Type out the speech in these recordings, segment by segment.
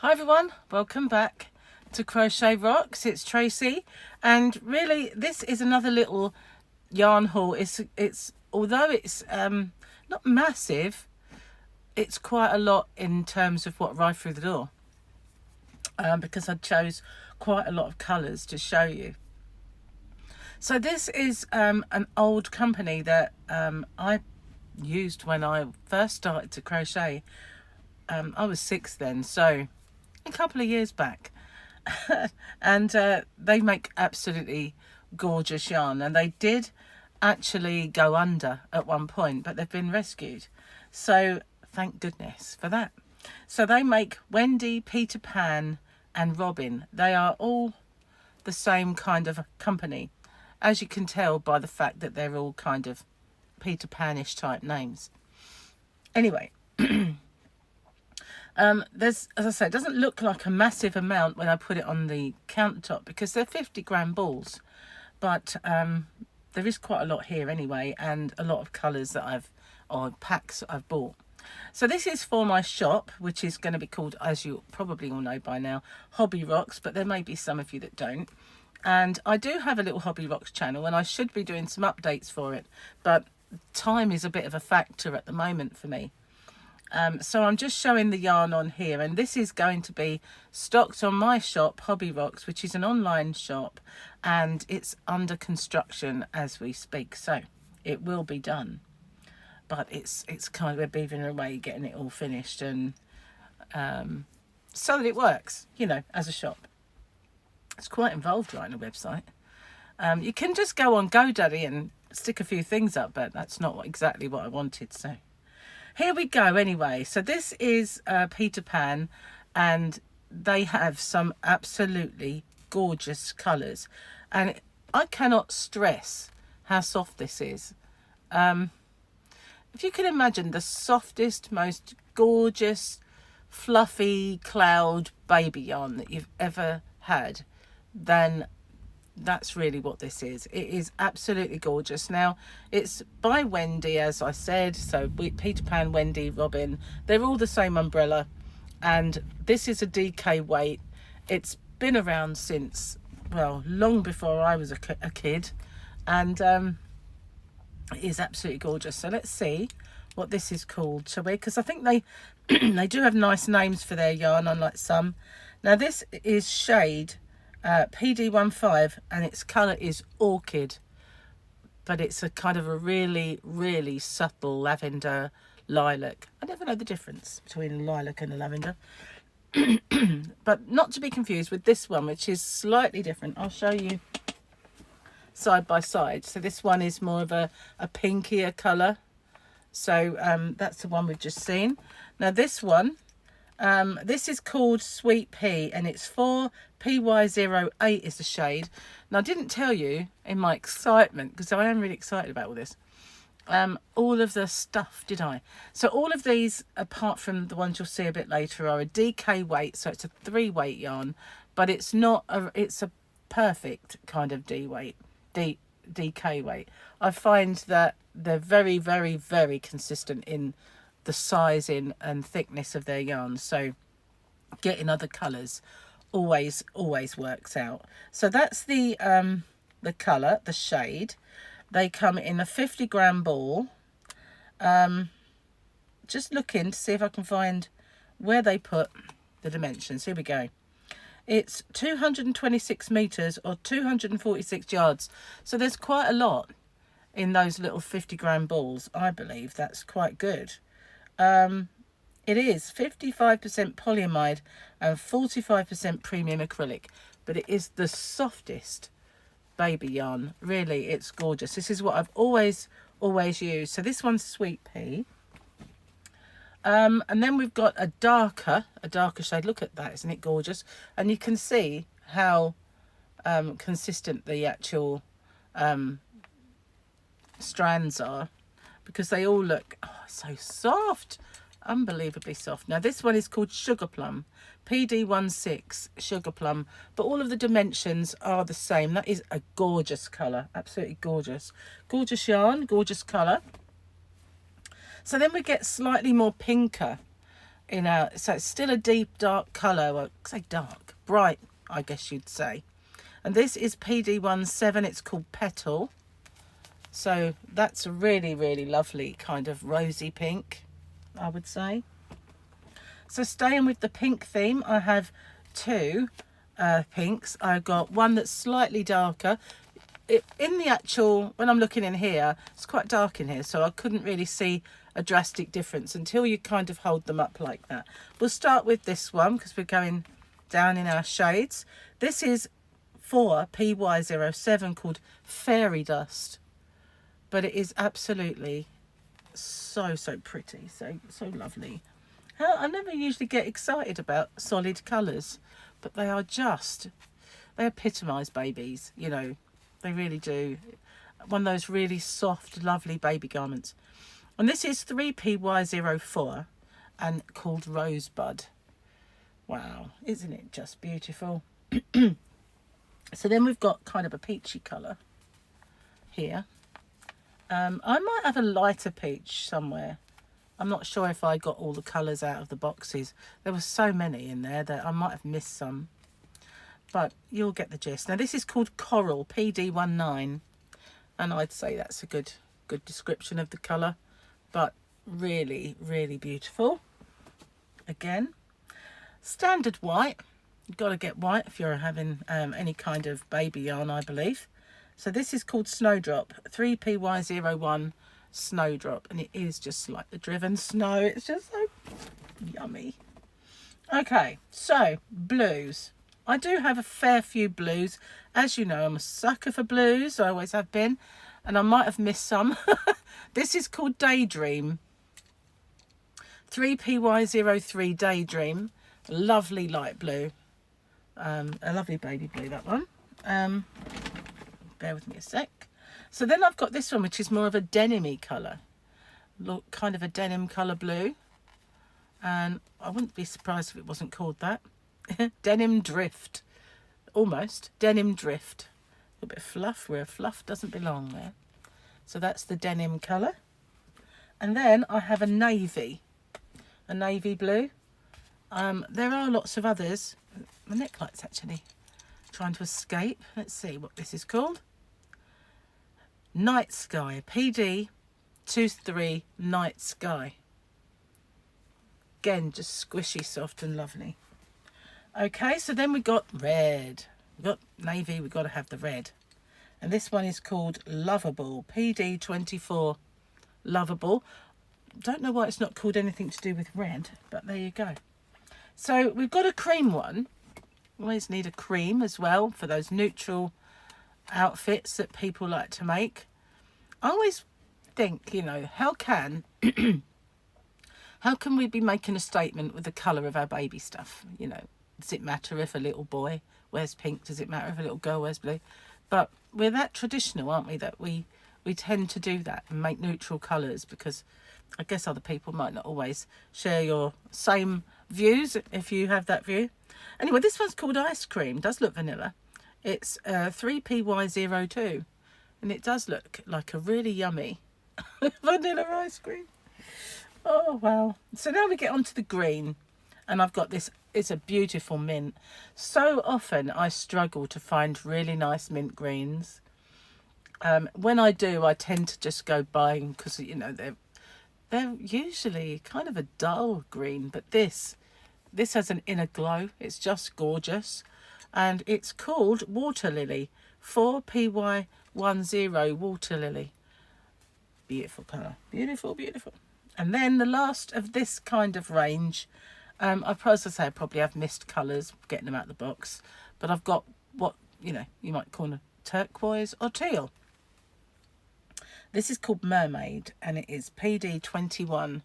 Hi everyone, welcome back to Crochet Rocks. It's Tracy, and really this is another little yarn haul. It's although it's not massive, it's quite a lot in terms of what arrived through the door, because I chose quite a lot of colours to show you. So this is an old company that I used when I first started to crochet. I was 6 then, so a couple of years back. And they make absolutely gorgeous yarn, and they did actually go under at one point, but they've been rescued, so thank goodness for that. So they make Wendy, Peter Pan and Robin. They are all the same kind of company, as you can tell by the fact that they're all kind of Peter Panish type names. Anyway, there's, as I say, it doesn't look like a massive amount when I put it on the countertop because they're 50-gram balls, but there is quite a lot here anyway, and a lot of colours that or packs that I've bought. So this is for my shop, which is going to be called, as you probably all know by now, Hobby Rocks, but there may be some of you that don't. And I do have a little Hobby Rocks channel, and I should be doing some updates for it, but time is a bit of a factor at the moment for me. So I'm just showing the yarn on here, and this is going to be stocked on my shop, Hobby Rocks, which is an online shop, and it's under construction as we speak, so it will be done. But it's kind of, we're beavering away getting it all finished, and so that it works, you know, as a shop. It's quite involved writing a website. You can just go on GoDaddy and stick a few things up, but that's not exactly what I wanted, so here we go anyway. So this is Peter Pan, and they have some absolutely gorgeous colours, and I cannot stress how soft this is. If you can imagine the softest, most gorgeous, fluffy cloud baby yarn that you've ever had, then that's really what this is. It is absolutely gorgeous. Now, it's by Wendy, as I said, so Peter Pan, Wendy, Robin, they're all the same umbrella, and this is a DK weight. It's been around since, well, long before I was a kid, and it is absolutely gorgeous. So let's see what this is called, shall we? Because I think they they do have nice names for their yarn, unlike some. Now this is shade PD15, and its colour is orchid, but it's a kind of a really, really subtle lavender lilac. I never know the difference between a lilac and a lavender. But not to be confused with this one, which is slightly different. I'll show you side by side. So this one is more of a pinkier colour. So that's the one we've just seen. Now this one, this is called Sweet Pea, and it's 4PY08 is the shade. Now I didn't tell you in my excitement, because I am really excited about all this, all of the stuff, did I? So all of these, apart from the ones you'll see a bit later, are a DK weight, so it's a 3 weight yarn, but it's not it's a perfect kind of DK weight. I find that they're very, very, very consistent in the sizing and thickness of their yarn, so getting other colours always works out. So that's the colour, the shade. They come in a 50-gram ball. Just looking to see if I can find where they put the dimensions. Here we go. It's 226 meters or 246 yards, so there's quite a lot in those little 50-gram balls. I believe that's quite good. It is 55% polyamide and 45% premium acrylic, but it is the softest baby yarn. Really, it's gorgeous. This is what I've always used. So this one's Sweet Pea, and then we've got a darker shade. Look at that, isn't it gorgeous? And you can see how consistent the actual strands are, because they all look so soft, unbelievably soft. Now this one is called Sugar Plum, PD16 Sugar Plum, but all of the dimensions are the same. That is a gorgeous colour, absolutely gorgeous yarn, gorgeous colour. So then we get slightly more pinker in a, so it's still a deep dark colour. Well, say dark, bright, I guess you'd say. And this is PD17. It's called Petal. So that's a really, really lovely kind of rosy pink, I would say. So staying with the pink theme, I have two pinks. I've got one that's slightly darker. In the actual, when I'm looking in here, it's quite dark in here, so I couldn't really see a drastic difference until you kind of hold them up like that. We'll start with this one because we're going down in our shades. This is for PY07 called Fairy Dust, but it is absolutely so pretty, so lovely. I never usually get excited about solid colours, but they are just, they epitomise babies, you know. They really do. One of those really soft, lovely baby garments. And this is 3PY04 and called Rosebud. Wow, isn't it just beautiful? So then we've got kind of a peachy colour here. I might have a lighter peach somewhere. I'm not sure if I got all the colours out of the boxes. There were so many in there that I might have missed some. But you'll get the gist. Now this is called Coral, PD19, and I'd say that's a good description of the colour, but really, really beautiful. Again, standard white. You've got to get white if you're having any kind of baby yarn, I believe. So this is called Snowdrop, 3PY01 Snowdrop, and it is just like the driven snow. It's just so yummy. Okay, so blues. I do have a fair few blues. As you know, I'm a sucker for blues. I always have been. And I might have missed some. This is called Daydream. 3PY03 Daydream. Lovely light blue. A lovely baby blue, that one. Bear with me a sec. So then I've got this one, which is more of a denim-y colour. Look, kind of a denim colour blue. And I wouldn't be surprised if it wasn't called that. Denim Drift, almost Denim Drift. A little bit of fluff where fluff doesn't belong there. So that's the denim colour. And then I have a navy blue. There are lots of others. My necklight's actually trying to escape. Let's see what this is called. Night Sky, PD23 Night Sky. Again, just squishy, soft and lovely. Okay, so then we got red. We've got navy, we've got to have the red. And this one is called Lovable, PD24 Lovable. Don't know why it's not called anything to do with red, but there you go. So we've got a cream one. Always need a cream as well for those neutral outfits that people like to make. I always think, you know, how can we be making a statement with the colour of our baby stuff, you know? Does it matter if a little boy wears pink? Does it matter if a little girl wears blue? But we're that traditional, aren't we, that we tend to do that and make neutral colours, because I guess other people might not always share your same views if you have that view. Anyway, this one's called Ice Cream. It does look vanilla. It's 3PY02, and it does look like a really yummy vanilla ice cream. Oh, wow. So now we get onto the green. And I've got this, it's a beautiful mint. So often I struggle to find really nice mint greens. When I do, I tend to just go buying because, you know, they're usually kind of a dull green. But this has an inner glow. It's just gorgeous. And it's called Water Lily, 4PY10 Water Lily. Beautiful colour. Beautiful, beautiful. And then the last of this kind of range, I probably have missed colours getting them out of the box, but I've got what, you know, you might call a turquoise or teal. This is called Mermaid, and it is PD21.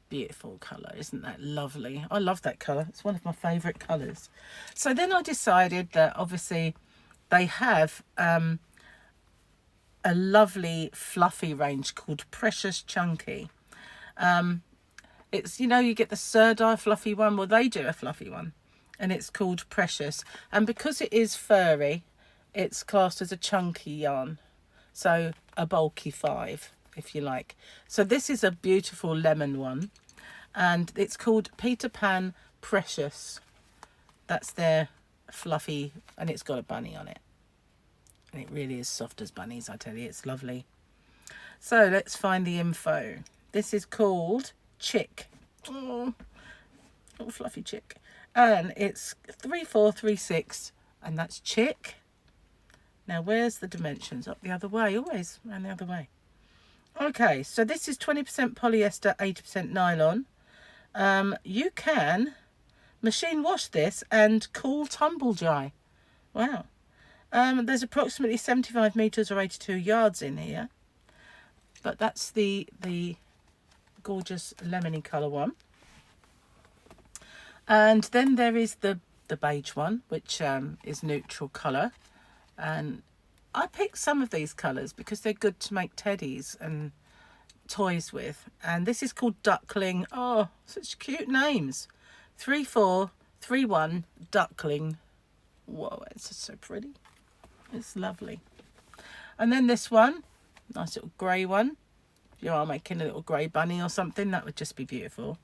Beautiful colour, isn't that lovely? I love that colour. It's one of my favourite colours. So then I decided that obviously they have a lovely fluffy range called Precious Chunky. It's, you know, you get the Surdie fluffy one. Well, they do a fluffy one, and it's called Precious. And because it is furry, it's classed as a chunky yarn. So a bulky 5, if you like. So this is a beautiful lemon one. and it's called Peter Pan Precious. That's their fluffy, and it's got a bunny on it, and it really is soft as bunnies, I tell you. It's lovely. So let's find the info. This is called Chick. Oh, little fluffy chick. And it's 3436, and that's Chick. Now where's the dimensions? Up the other way, always around the other way. Okay, so this is 20% polyester, 80% nylon. You can machine wash this and cool tumble dry. Wow. There's approximately 75 meters or 82 yards in here, but that's the gorgeous lemony color one. And then there is the beige one, which is neutral color, and I picked some of these colors because they're good to make teddies and toys with. And this is called Duckling. Oh, such cute names. 3431 Duckling. Whoa, it's just so pretty. It's lovely. And then this one, nice little grey one. If you are making a little grey bunny or something, that would just be beautiful.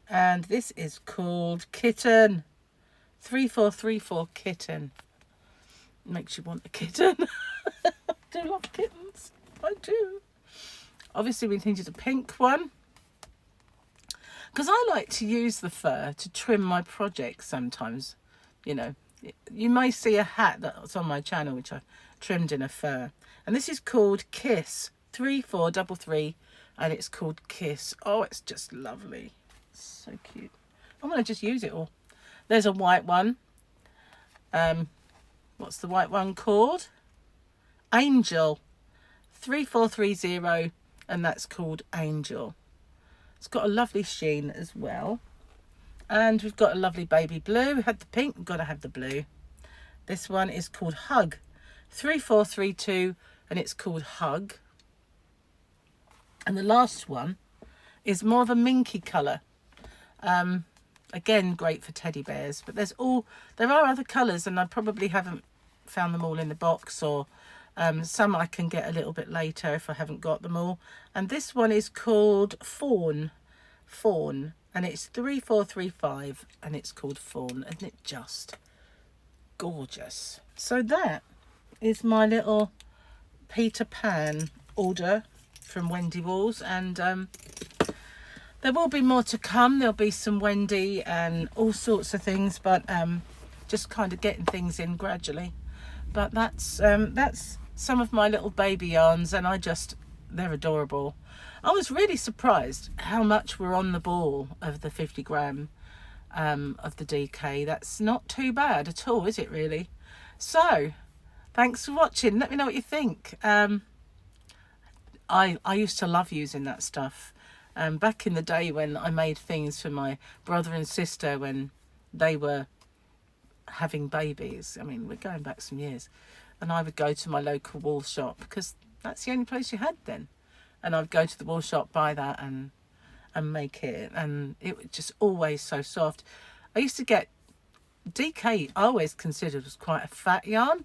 And this is called Kitten. 3434 Kitten. Makes you want a kitten. I do love kittens. I do. Obviously we needed a pink one, because I like to use the fur to trim my projects sometimes. You know, you may see a hat that's on my channel which I trimmed in a fur, and this is called Kiss. 3433, and it's called Kiss. Oh, it's just lovely. It's so cute. I'm going to just use it all. There's a white one. What's the white one called? Angel. 3430, and that's called Angel. It's got a lovely sheen as well. And we've got a lovely baby blue. We had the pink, we've got to have the blue. This one is called Hug. 3432, and it's called Hug. And the last one is more of a minky colour. Again, great for teddy bears, but there are other colours, and I probably haven't found them all in the box, or some I can get a little bit later if I haven't got them all. And this one is called Fawn, and it's 3435, and it's called Fawn. Isn't it just gorgeous? So that is my little Peter Pan order from Wendy Walls, and there will be more to come. There'll be some Wendy and all sorts of things, but just kind of getting things in gradually. But that's some of my little baby yarns, and they're adorable. I was really surprised how much we're on the ball of the 50 gram of the DK. That's not too bad at all, is it really? So thanks for watching. Let me know what you think. I used to love using that stuff. Back in the day when I made things for my brother and sister when they were having babies. I mean, we're going back some years. And I would go to my local wool shop, because that's the only place you had then. And I'd go to the wool shop, buy that and make it. And it was just always so soft. I used to get DK, I always considered was quite a fat yarn.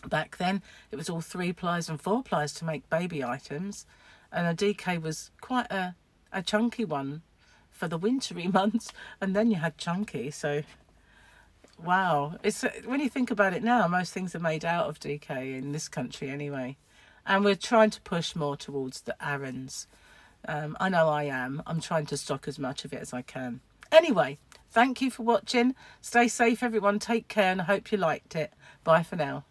Back then, it was all 3 plies and 4 plies to make baby items. And a DK was quite a chunky one for the wintry months. And then you had chunky, so wow. It's when you think about it now, most things are made out of DK in this country anyway. And we're trying to push more towards the Arons. I know I am. I'm trying to stock as much of it as I can. Anyway, thank you for watching. Stay safe, everyone. Take care, and I hope you liked it. Bye for now.